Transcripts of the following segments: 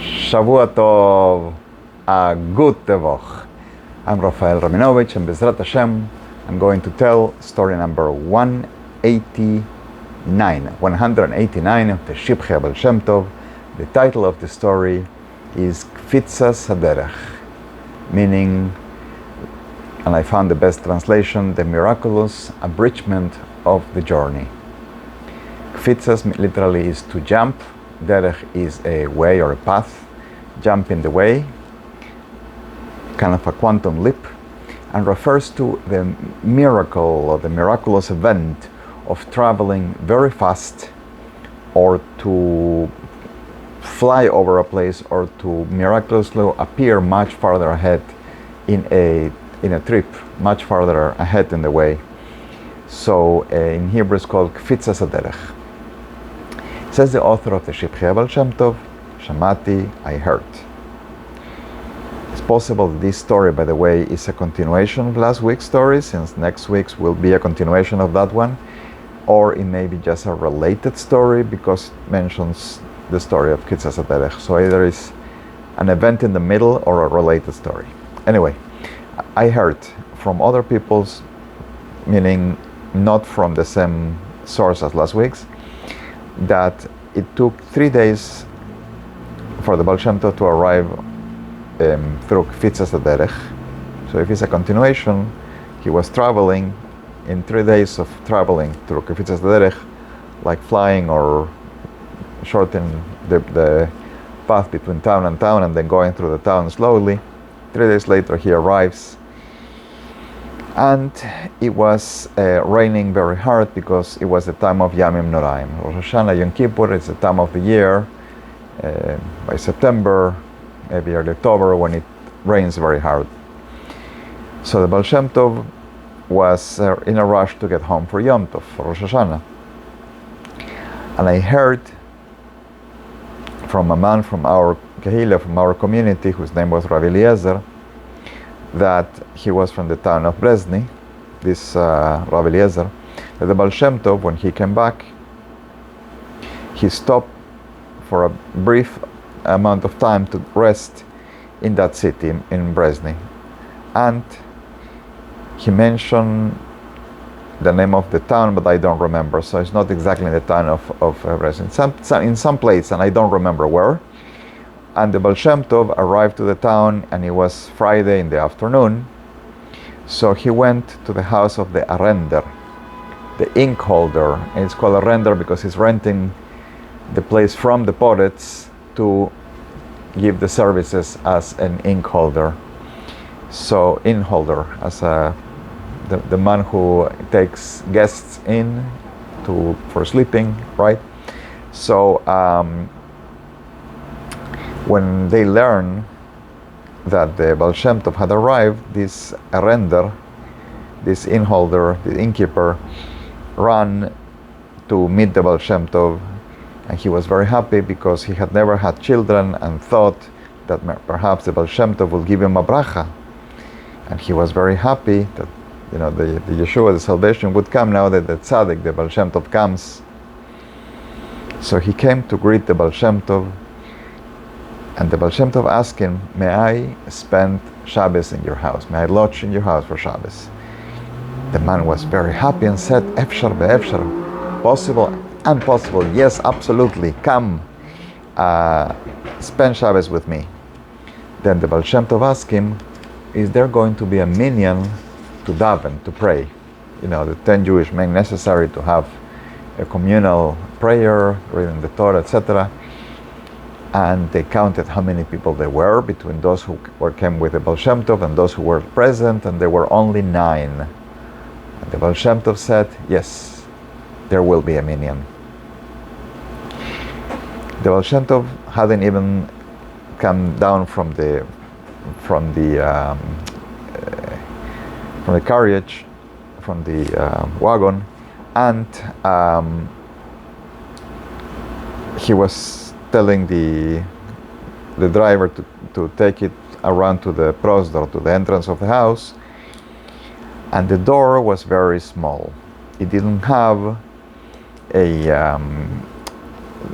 Shavua Tov, a good Tevoch. I'm Rafael Rabinovich, and Bezrat Hashem, I'm going to tell story number 189 of the Shibchei Baal Shem Tov. The title of the story is Kfitzas Haderech, meaning, and I found the best translation, the miraculous abridgment of the journey. Kfitzas literally is to jump. Derech is a way or a path, jump in the way, kind of a quantum leap, and refers to the miracle or the miraculous event of traveling very fast, or to fly over a place, or to miraculously appear much farther ahead in a trip, much farther ahead in the way. So in Hebrew it's called Kfitzas Haderech. Says the author of the Shibchei Baal Shem Tov, Shamati, I heard. It's possible that this story, by the way, is a continuation of last week's story, since next week's will be a continuation of that one, or it may be just a related story because it mentions the story of Kfitzas Haderech. So either it's an event in the middle or a related story. Anyway, I heard from other people's, meaning not from the same source as last week's, that it took 3 days for the Baal Shem Tov to arrive through Kfitzas Haderech. So if it's a continuation, he was traveling in 3 days of traveling through Kfitzas Haderech, like flying or shortening the path between town and town and then going through the town slowly. 3 days later he arrives, and it was raining very hard because it was the time of Yamim Noraim. Rosh Hashanah, Yom Kippur is the time of the year, by September, maybe early October, when it rains very hard. So the Baal Shem Tov was in a rush to get home for Yom Tov, for Rosh Hashanah. And I heard from a man from our Kehillah, from our community, whose name was Rav Eliezer, that he was from the town of Brezny, this Rav Eliezer, that the Baal Shem Tov, when he came back, he stopped for a brief amount of time to rest in that city, in Brezny. And he mentioned the name of the town, but I don't remember, so it's not exactly in the town of Brezny. In some place, and I don't remember where. And the Baal Shem Tov arrived to the town, and it was Friday in the afternoon. So he went to the house of the arrender, the ink holder. And it's called arrender because he's renting the place from the poets to give the services as an ink holder. So ink holder, as the man who takes guests in for sleeping, right? So when they learned that the Baal Shem Tov had arrived, this arrender, this inn holder, the innkeeper, ran to meet the Baal Shem Tov, and he was very happy because he had never had children and thought that perhaps the Baal Shem Tov would give him a bracha. And he was very happy that, the Yeshua, the salvation, would come now that the tzaddik, the Baal Shem Tov, comes. So he came to greet the Baal Shem Tov, and the Baal Shem Tov asked him, may I spend Shabbos in your house? May I lodge in your house for Shabbos? The man was very happy and said, Efshar be'efshar, possible and possible, yes, absolutely, come, spend Shabbos with me. Then the Baal Shem Tov asked him, is there going to be a minyan to daven, to pray? The 10 Jewish men necessary to have a communal prayer, reading the Torah, etc. And they counted how many people there were between those who came with the Baal Shem Tov and those who were present, and there were only 9. And the Baal Shem Tov said, yes, there will be a minyan. The Baal Shem Tov hadn't even come down from the carriage, from the wagon, and he was telling the driver to take it around to the prosdor, to the entrance of the house, and the door was very small. It didn't have a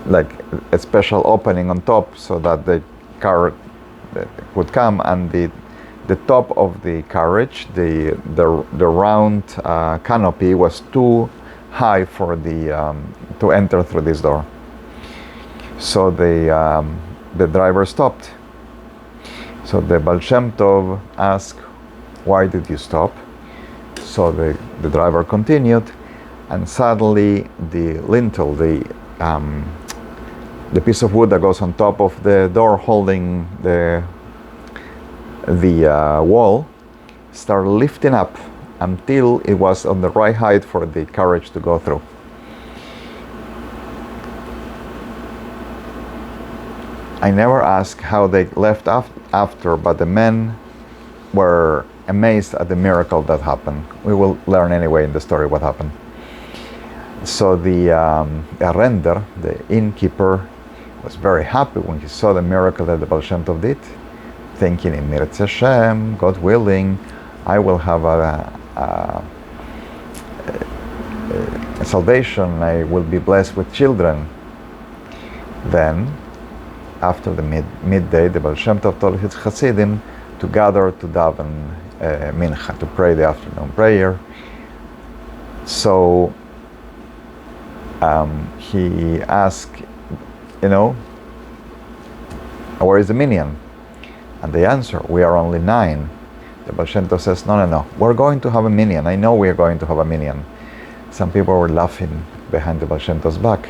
like a special opening on top so that car would come, and the top of the carriage, the round canopy was too high for to enter through this door. So the driver stopped. So the Baal Shem Tov asked, "Why did you stop?" So the driver continued, and suddenly the lintel, the piece of wood that goes on top of the door holding the wall, started lifting up until it was on the right height for the carriage to go through. I never asked how they left after, but the men were amazed at the miracle that happened. We will learn anyway in the story what happened. So the arrender, the innkeeper, was very happy when he saw the miracle that the Baal Shem Tov did, thinking, in Mirtz Hashem, God willing, I will have a salvation, I will be blessed with children. Then, after the midday, the Baal Shem Tov told his Hasidim to gather to daven mincha, to pray the afternoon prayer. So he asked, where is the minyan? And they answer, we are only 9. The Baal Shem Tov says, no, we're going to have a minyan. I know we are going to have a minyan. Some people were laughing behind the Baal Shem Tov's back.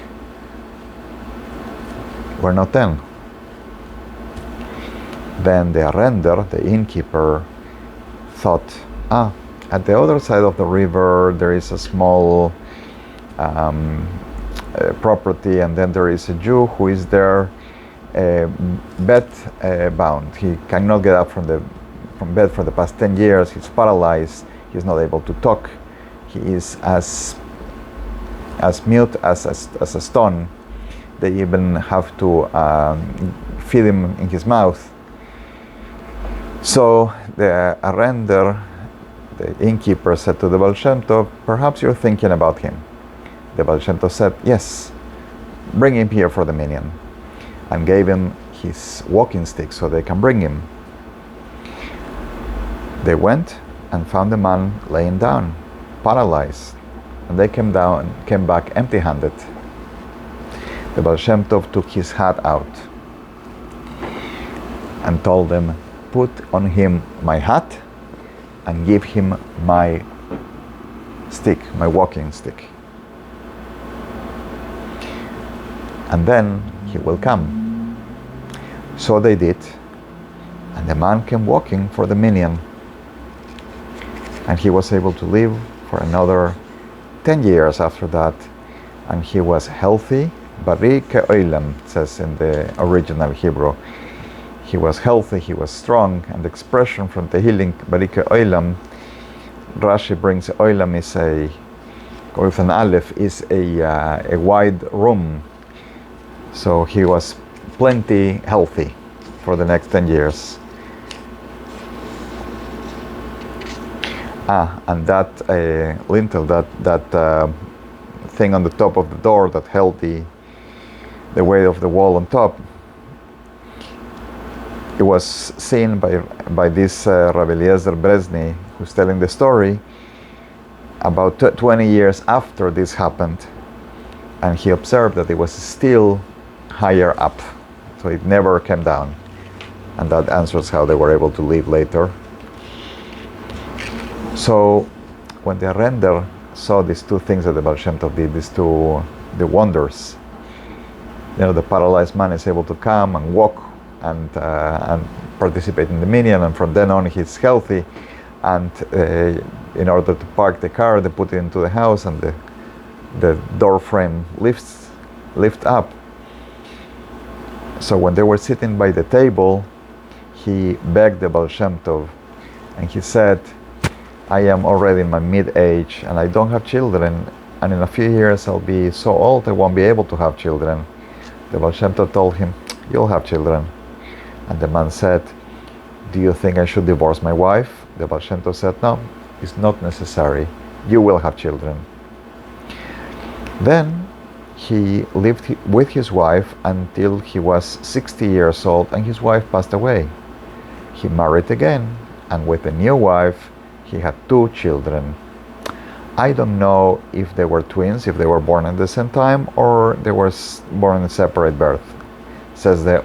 We're not 10. Then the arrender, the innkeeper, thought, at the other side of the river there is a small property, and then there is a Jew who is there bed bound. He cannot get up from bed for the past 10 years. He's paralyzed. He's not able to talk. He is as mute as a stone. They even have to feed him in his mouth. So the arrender, the innkeeper, said to the Baal Shem Tov, perhaps you're thinking about him. The Baal Shem Tov said, yes, bring him here for the minyan, and gave him his walking stick so they can bring him. They went and found the man laying down, paralyzed, and they came back empty-handed. The Baal Shem Tov took his hat out and told them, put on him my hat and give him my stick, my walking stick. And then he will come. So they did, and the man came walking for the minyan. And he was able to live for another 10 years after that, and he was healthy, bari ke'olam, it says in the original Hebrew. He was healthy, he was strong, and the expression from Tehillim, bari ke'olam, Rashi brings oilam is with an aleph, is a wide room. So he was plenty healthy for the next 10 years. And that lintel, that thing on the top of the door that held the weight of the wall on top, it was seen by this Rabbi Eliezer Brezny, who's telling the story, about 20 years after this happened, and he observed that it was still higher up, so it never came down, and that answers how they were able to live later. So when the arrender saw these two things that the Baal Shem Tov did, the wonders, the paralyzed man is able to come and walk and participate in the minyan, and from then on he's healthy, and in order to park the car, they put it into the house, and the door frame lift up. So when they were sitting by the table, he begged the Baal Shem Tov, and he said, I am already in my mid-age, and I don't have children, and in a few years I'll be so old I won't be able to have children. The Baal Shem Tov told him, you'll have children. And the man said, do you think I should divorce my wife? The Baal Shem Tov said, no, it's not necessary. You will have children. Then He lived with his wife until he was 60 years old, and his wife passed away. He married again, and with a new wife, he had 2 children. I don't know if they were twins, if they were born at the same time, or they were born in separate birth, says the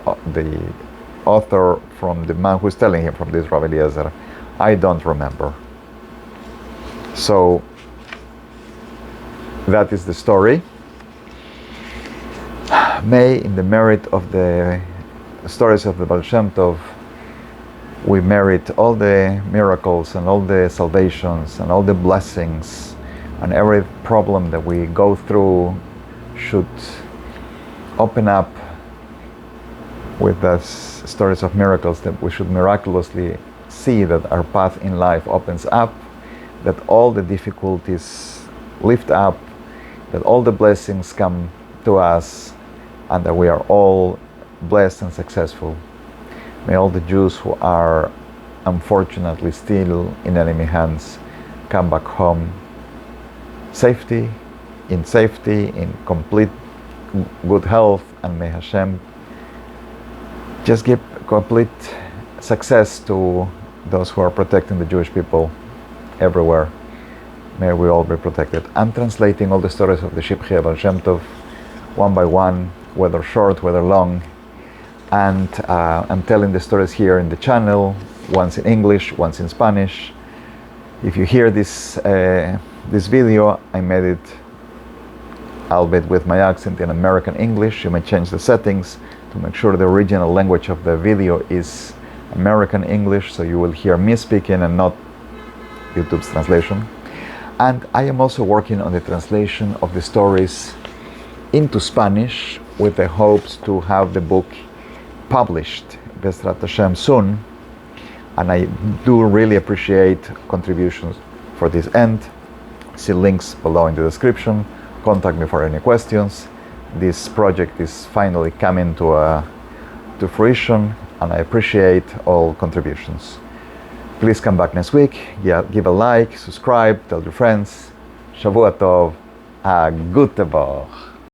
author from the man who's telling him, from this Rabbi Eliezer. I don't remember. So that is the story. May, in the merit of the stories of the Baal Shem Tov, we merit all the miracles and all the salvations and all the blessings, and every problem that we go through should open up with those stories of miracles, that we should miraculously see that our path in life opens up, that all the difficulties lift up, that all the blessings come to us, and that we are all blessed and successful. May all the Jews who are unfortunately still in enemy hands come back home in safety, in complete good health, and may Hashem just give complete success to those who are protecting the Jewish people everywhere. May we all be protected. I'm translating all the stories of the Shibchei Baal Shem Tov one by one, whether short, whether long, and I'm telling the stories here in the channel, once in English, once in Spanish. If you hear this video, I made it, albeit with my accent, in American English. You may change the settings to make sure the original language of the video is American English, so you will hear me speaking and not YouTube's translation. And I am also working on the translation of the stories into Spanish, with the hopes to have the book published, Bezrat Hashem, soon. And I do really appreciate contributions for this end. See links below in the description. Contact me for any questions. This project is finally coming to fruition, and I appreciate all contributions. Please come back next week. Give a like, subscribe, tell your friends. Shavua Tov, a gute Woche.